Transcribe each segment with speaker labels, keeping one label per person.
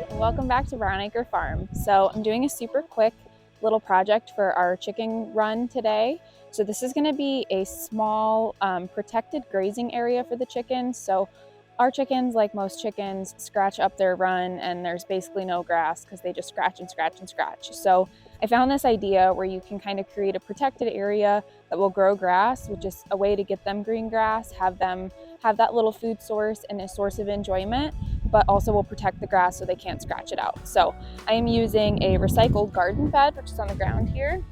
Speaker 1: and welcome back to Brown Acre Farm. So I'm doing a super quick little project for our chicken run today. So this is going to be a small protected grazing area for the chickens. So our chickens, like most chickens, scratch up their run and there's basically no grass because they just scratch and scratch and scratch. So I found this idea where you can kind of create a protected area that will grow grass, which is a way to get them green grass, have them have that little food source and a source of enjoyment, but also will protect the grass so they can't scratch it out. So I am using a recycled garden bed, which is on the ground here,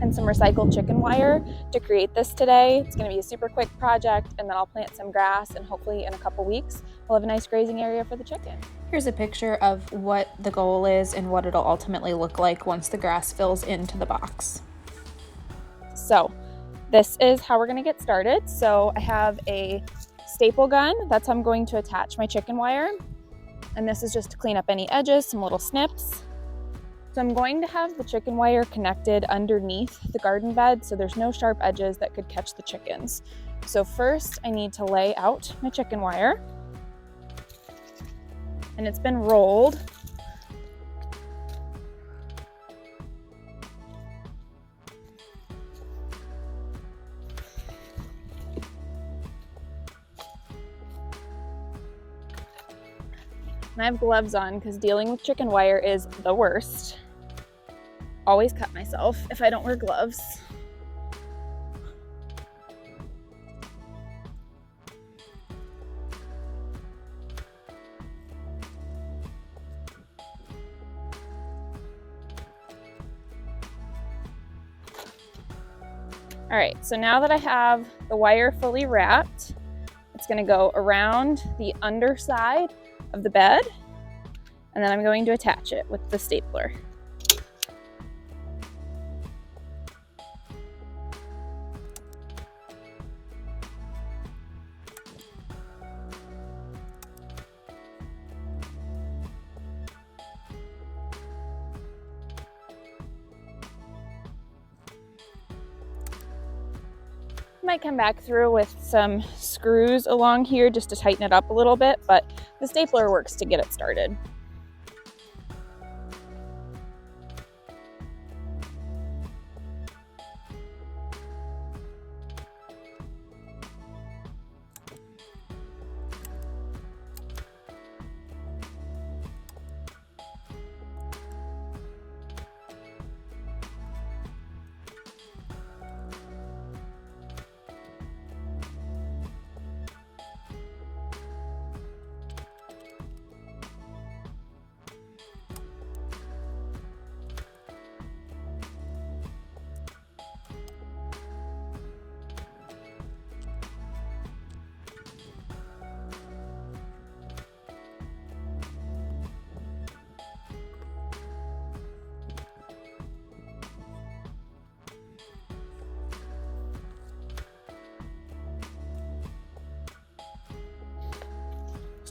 Speaker 1: and some recycled chicken wire to create this today. It's going to be a super quick project, and then I'll plant some grass, and hopefully in a couple weeks we'll have a nice grazing area for the chicken.
Speaker 2: Here's a picture of what the goal is and what it'll ultimately look like once the grass fills into the box.
Speaker 1: So this is how we're going to get started. So I have a staple gun. That's how I'm going to attach my chicken wire. And this is just to clean up any edges, some little snips. So I'm going to have the chicken wire connected underneath the garden bed so there's no sharp edges that could catch the chickens. So first I need to lay out my chicken wire. And it's been rolled. And I have gloves on because dealing with chicken wire is the worst. Always cut myself if I don't wear gloves. All right, so now that I have the wire fully wrapped, it's going to go around the underside of the bed, and then I'm going to attach it with the stapler. Might come back through with some screws along here just to tighten it up a little bit, but the stapler works to get it started.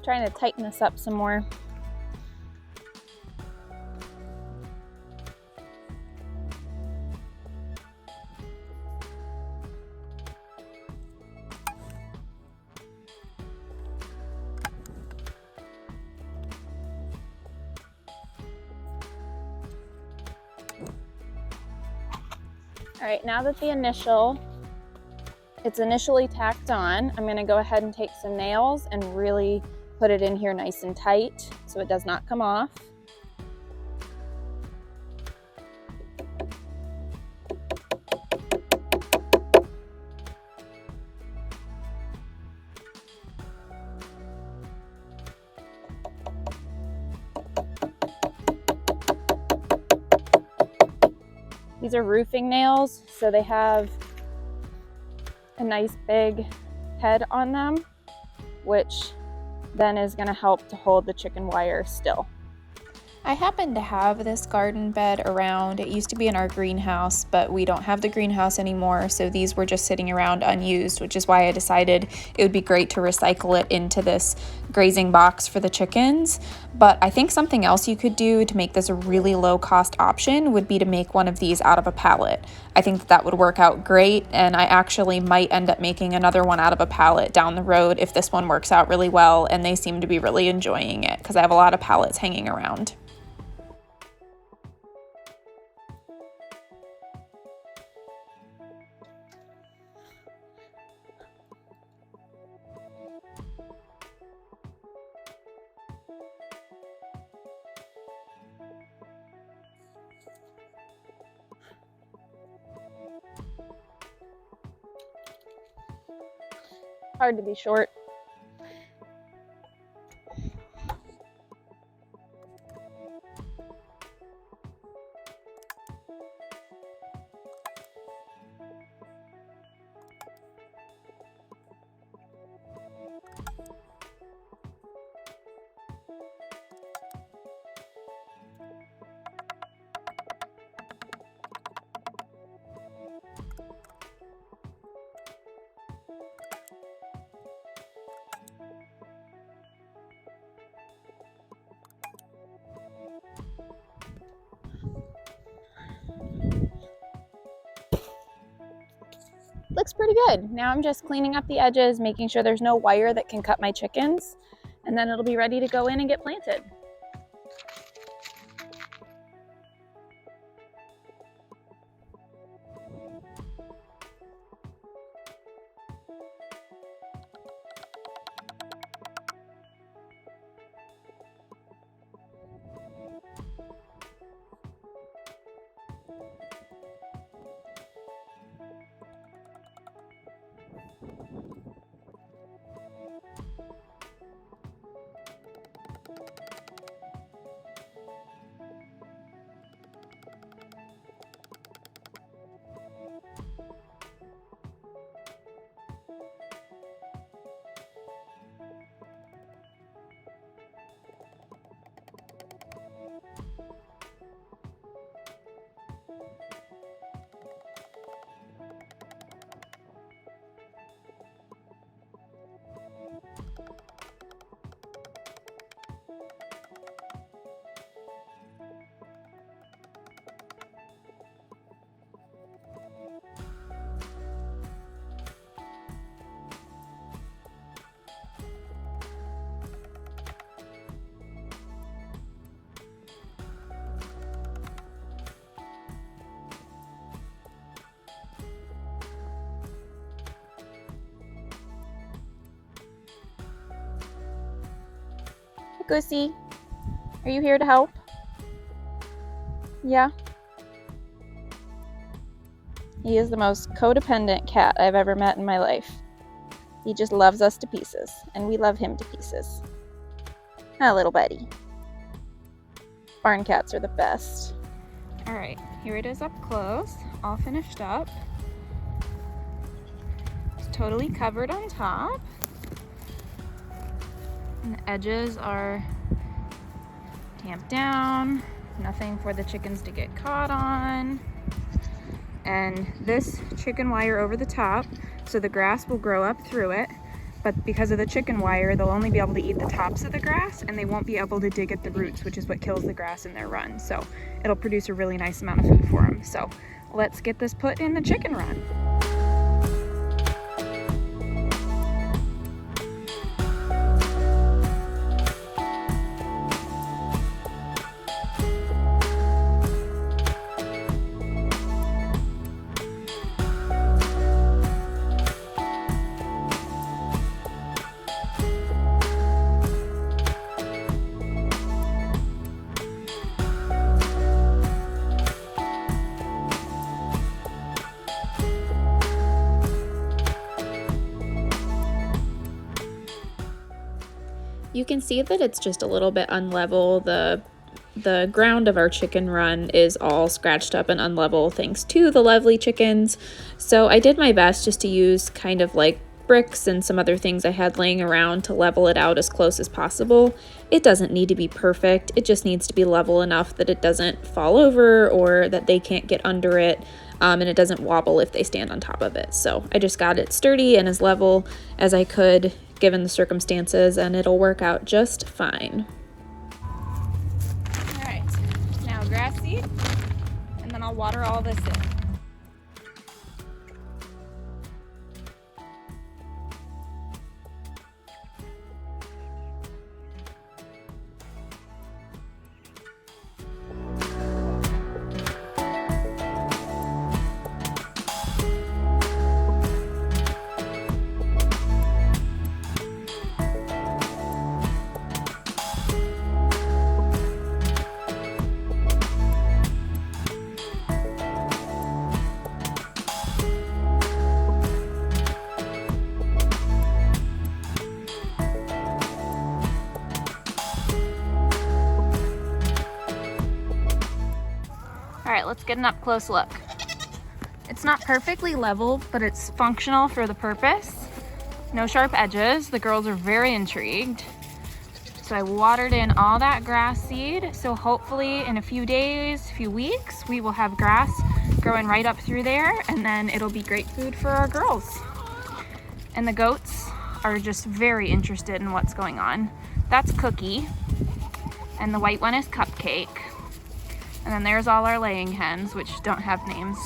Speaker 1: Trying to tighten this up some more. All right, now that it's initially tacked on, I'm going to go ahead and take some nails and really put it in here nice and tight so it does not come off. These are roofing nails, so they have a nice big head on them, which then is going to help to hold the chicken wire still.
Speaker 2: I happen to have this garden bed around. It used to be in our greenhouse, but we don't have the greenhouse anymore, so these were just sitting around unused, which is why I decided it would be great to recycle it into this grazing box for the chickens. But I think something else you could do to make this a really low cost option would be to make one of these out of a pallet. I think that would work out great, and I actually might end up making another one out of a pallet down the road if this one works out really well and they seem to be really enjoying it, because I have a lot of pallets hanging around.
Speaker 1: Hard to be short. Looks pretty good. Now I'm just cleaning up the edges, making sure there's no wire that can cut my chickens, and then it'll be ready to go in and get planted. Goosey, are you here to help? Yeah? He is the most codependent cat I've ever met in my life. He just loves us to pieces, and we love him to pieces. Ah, little buddy. Barn cats are the best.
Speaker 2: All right, here it is up close, all finished up. It's totally covered on top. And the edges are tamped down, nothing for the chickens to get caught on. And this chicken wire over the top, so the grass will grow up through it, but because of the chicken wire, they'll only be able to eat the tops of the grass and they won't be able to dig at the roots, which is what kills the grass in their run. So it'll produce a really nice amount of food for them. So let's get this put in the chicken run. You can see that it's just a little bit unlevel. The ground of our chicken run is all scratched up and unlevel thanks to the lovely chickens. So I did my best just to use kind of like bricks and some other things I had laying around to level it out as close as possible. It doesn't need to be perfect, it just needs to be level enough that it doesn't fall over or that they can't get under it, and it doesn't wobble if they stand on top of it. So I just got it sturdy and as level as I could given the circumstances, and it'll work out just fine.
Speaker 1: All right, now grass seed, and then I'll water all this in. All right, let's get an up close look. It's not perfectly level, but it's functional for the purpose. No sharp edges. The girls are very intrigued. So I watered in all that grass seed. So hopefully in a few days, few weeks, we will have grass growing right up through there, and then it'll be great food for our girls. And the goats are just very interested in what's going on. That's Cookie, and the white one is Cupcake. And then there's all our laying hens, which don't have names.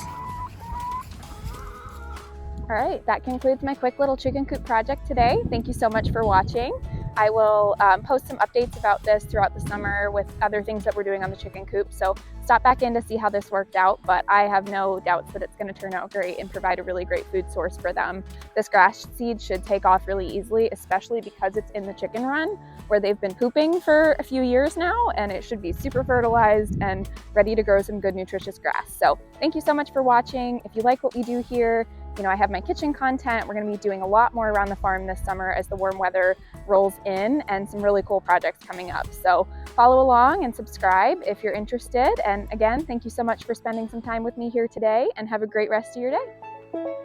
Speaker 1: All right, that concludes my quick little chicken coop project today. Thank you so much for watching. I will post some updates about this throughout the summer with other things that we're doing on the chicken coop. So stop back in to see how this worked out, but I have no doubts that it's going to turn out great and provide a really great food source for them. This grass seed should take off really easily, especially because it's in the chicken run where they've been pooping for a few years now, and it should be super fertilized and ready to grow some good nutritious grass. So thank you so much for watching. If you like what we do here, I have my kitchen content. We're going to be doing a lot more around the farm this summer as the warm weather rolls in, and some really cool projects coming up. So follow along and subscribe if you're interested. And again, thank you so much for spending some time with me here today, and have a great rest of your day.